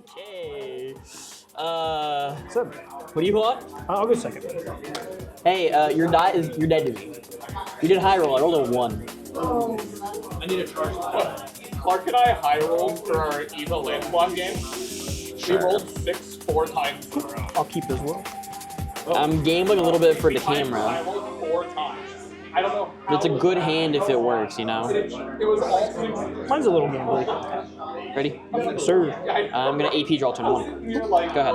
Okay. Seven. What do you want? I'll go second. Hey, your dead to me. You did high roll. I rolled a 1. I need a charge. Clark and I high rolled for our Eva land block game. We rolled 6 4 times in a row. I'll keep as well. I'm gambling a little bit for the I camera. rolled 4 times. I don't know. It's a good hand if it works, you know. It was all. Mine's a little gambly. Ready? Sir. I'm gonna AP draw turn 1. Go ahead.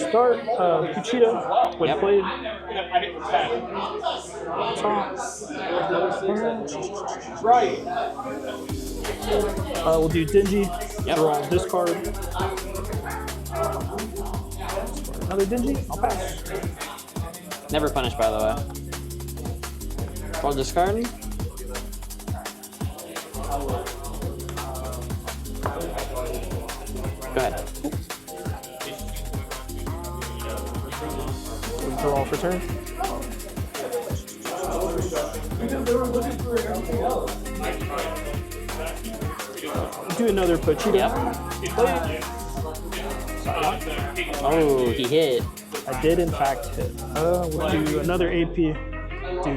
Start Kuchita when Yep. played. I hit the 10. Top. Right. We'll do Denji. Yep. Draw this card. Another Denji. I'll pass. Never punished, by the way. Draw discard. Go ahead. Draw for turn. Do another Pochita. Yep. Play. Oh, he hit. I did in fact hit. We'll do another AP. Do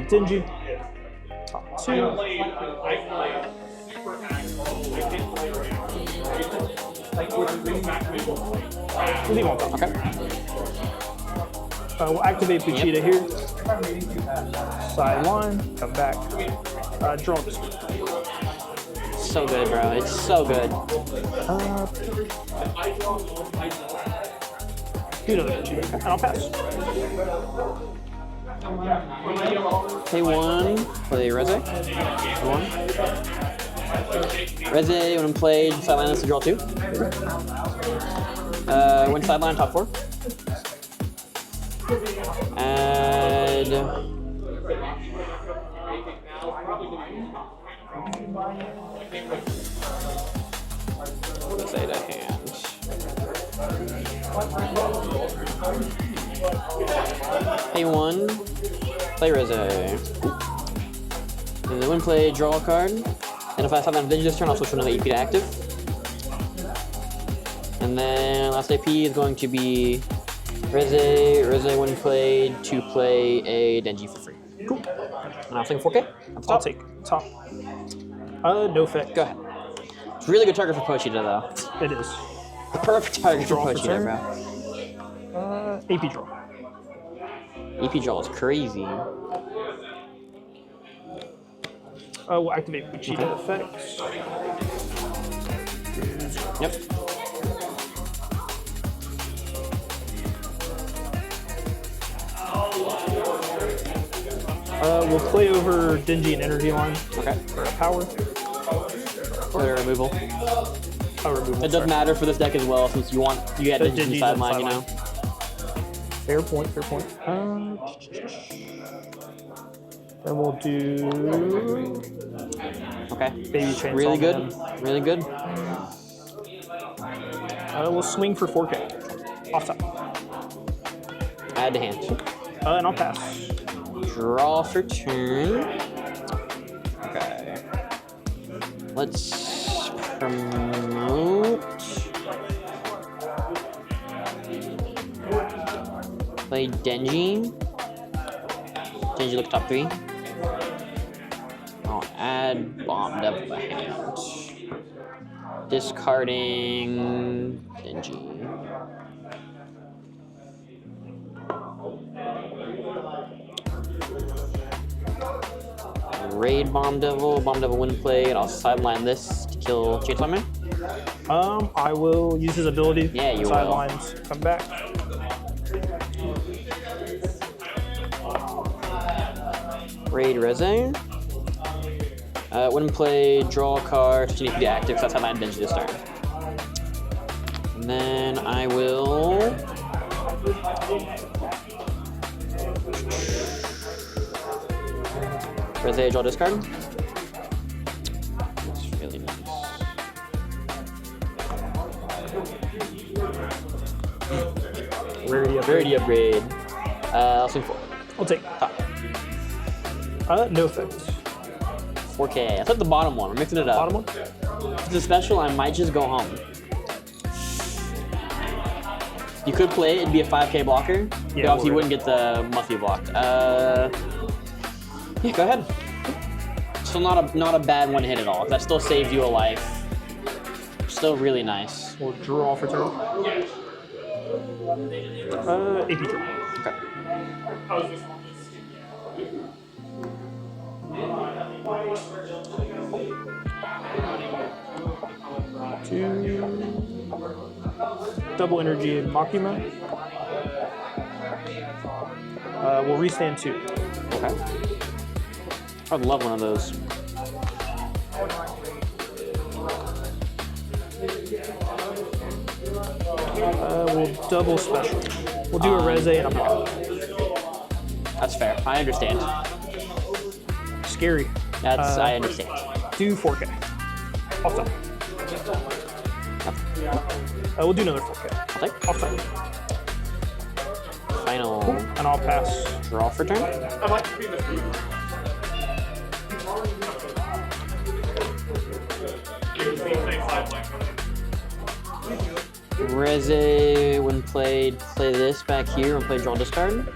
Denji. Top 2. Leave on top. Okay. We'll activate Vegeta here. Sideline. Come back. Draw this one. So good, bro. It's so good. Do another Vegeta. And I'll pass. Play 1. Play Reze. 1. Reze, when I'm played, sideline is to draw 2. When sideline, top 4. Add. Say that hand. Pay 1. Play Reze. And then when play, draw a card. And if I sideline Denji this turn, I'll switch to another AP to active. And then last AP is going to be Reze when played to play a Denji for free. Cool. And I'll take 4K. I'll take top. No effect. Go ahead. It's a really good target for Pochita, though. It is. The perfect target for Draw for Pochita, turn. bro. AP draw. AP draw is crazy. We'll activate Vegeta effects. Yep. We'll play over Denji and Energy Line Okay. for a power. Clear removal. Removal. It doesn't matter for this deck as well, since you had The Denji Denji's sideline, on you know. Fair point, fair point. Then we'll do Okay. Baby Chainsaw Really good. Man. Really good. We'll swing for 4K. Off top. Add to hand. And I'll pass. Draw for turn. Okay. Let's promote. Play Denji. Denji look top 3. I'll add Bomb Devil to hand. Discarding Denji. Raid Bomb Devil wouldn't play, and I'll sideline this to kill Chainsaw Man. I will use his ability. Yeah, you will. Sidelines. Come back. Raid Reze. Wouldn't play, draw a card, switch to active, so that's how my Denji this turn. And then I will. Reze, draw discard. That's really nice. Rarity upgrade. I'll swing 4. I'll take top. No effect. 4K. I took the bottom one. We're mixing it up. Bottom one. If it's a special, I might just go home. You could play it, it'd be a 5K blocker. Yeah, but obviously you wouldn't get the must-be blocked. Yeah, go ahead. Still not a bad one hit at all. That still saves you a life. Still really nice. We'll draw for turn. AP draw. Okay. Two. Double energy Makima. We'll restand 2. Okay. I'd love one of those. We'll double special. We'll do a Reze and a Power. That's fair. I understand. Scary. That's I understand. Do 4K. Off time. We'll do another 4K. I'll take. Off time. Final And I'll pass. draw for turn. Reze, when played, play this back here and play draw discard.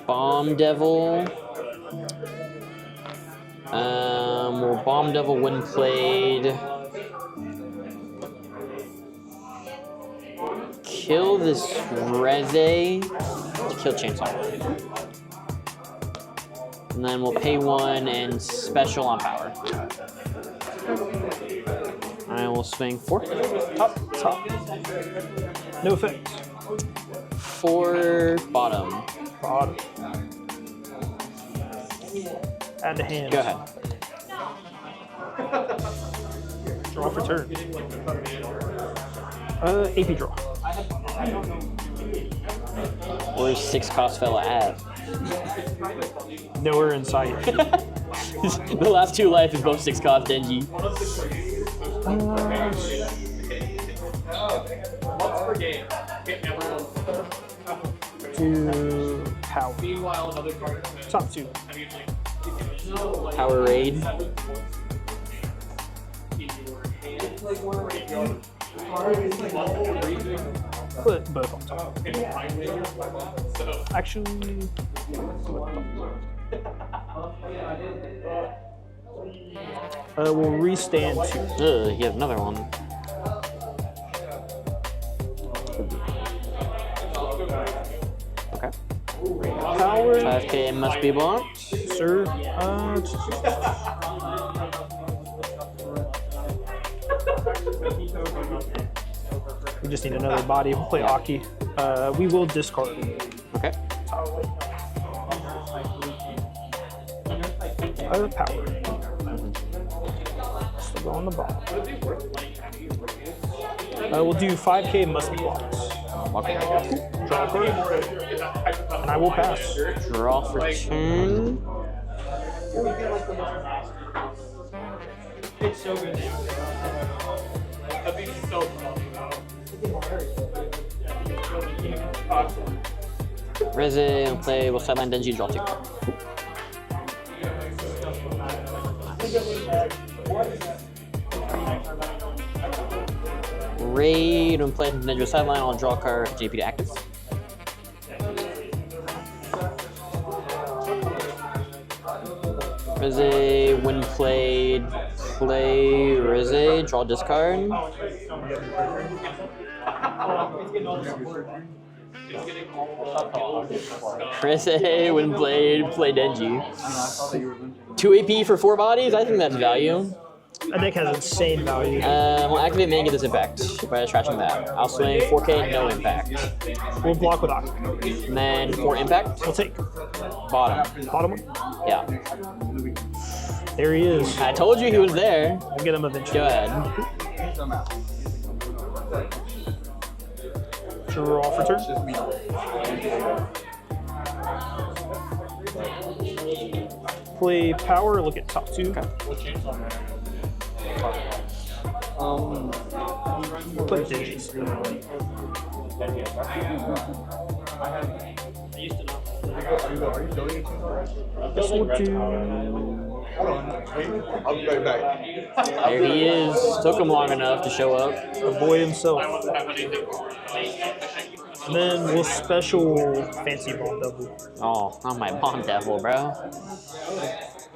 Bomb Devil. Well, Bomb Devil when played. Kill this Reze to kill Chainsaw. And then we'll pay 1 and special on power. I will swing 4. Top. No effect. 4 bottom. Bottom. Add to hand. Go ahead. Draw for turn. AP draw. Where's 6 cost fella at? Nowhere in sight. The last 2 life is both 6 cost Denji. To power. Top 2. Power raid. Put both on top. Actually, we'll restand 2. Ugh, you have another one. Okay. Power. 5K must be blocked. Sir. We just need another body. We'll play Aki. We will discard. Okay. Power. Still go on the bottom. We'll do 5K must be blocked. Okay. Draw a card. And I will pass. Draw for turn. It's so good. That'd be so Reze will play, we'll sideline Denji, draw 2. Raid, when played Ninja sideline, I'll draw a card, JP to active. Reze, when played, play Reze, draw discard. Reze, when played, play Denji. 2 AP for 4 bodies, I think that's value. That deck has insane value. We'll activate man, get this impact by trashing that. I'll swing 4K, no impact. We'll block with Aki. And then 4 impact, We'll take. bottom. Bottom one. Yeah. There he is. I told you he was there. We'll get him eventually. Go ahead. Draw for turn. Play power, look at top 2. Okay. Put Denji's. This will do. I'll be right back. There he is. Took him long enough to show up. The boy himself. And then we'll special fancy bomb double. Oh, not my bomb devil, bro.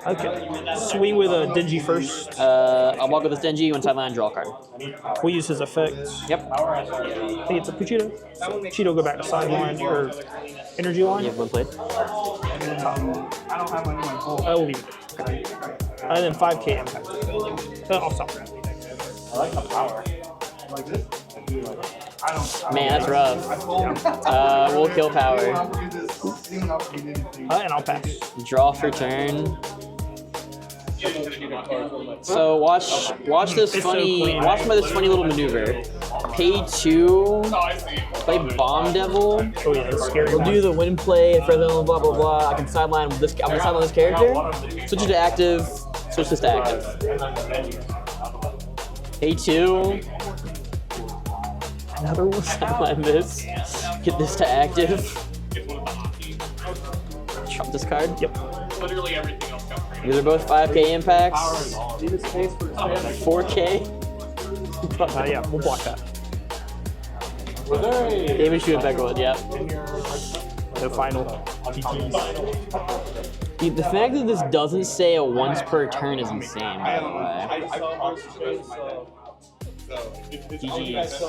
Okay. Swing with a Denji first. I'll walk with this Denji, one sideline, draw a card. We'll use his effect. Yep. I think it's a Puchito. So Cheeto go back to sideline or energy line. You have one played. I will leave it. Okay. And then 5K impact. I'll stop. I like the power. Like this? Man, that's rough. We'll kill power. And I'll pass. Draw for turn. So watch this It's so funny clean. watch this funny little maneuver. Pay 2, play Bomb Devil. Oh yeah, it's scary. We'll do the win play for the blah blah blah. I can sideline this. I'm gonna sideline this character. Switch it to active. Switch this to active. Pay 2. Another one. Sideline this. Get this to active. Drop this card. Yep. Literally everything else comes free. These are both 5K impacts. 4K. Yeah, we'll block that. Damage to impact one, yeah. The final GGs. The fact that this doesn't say a once per turn is insane, by the way. GGs.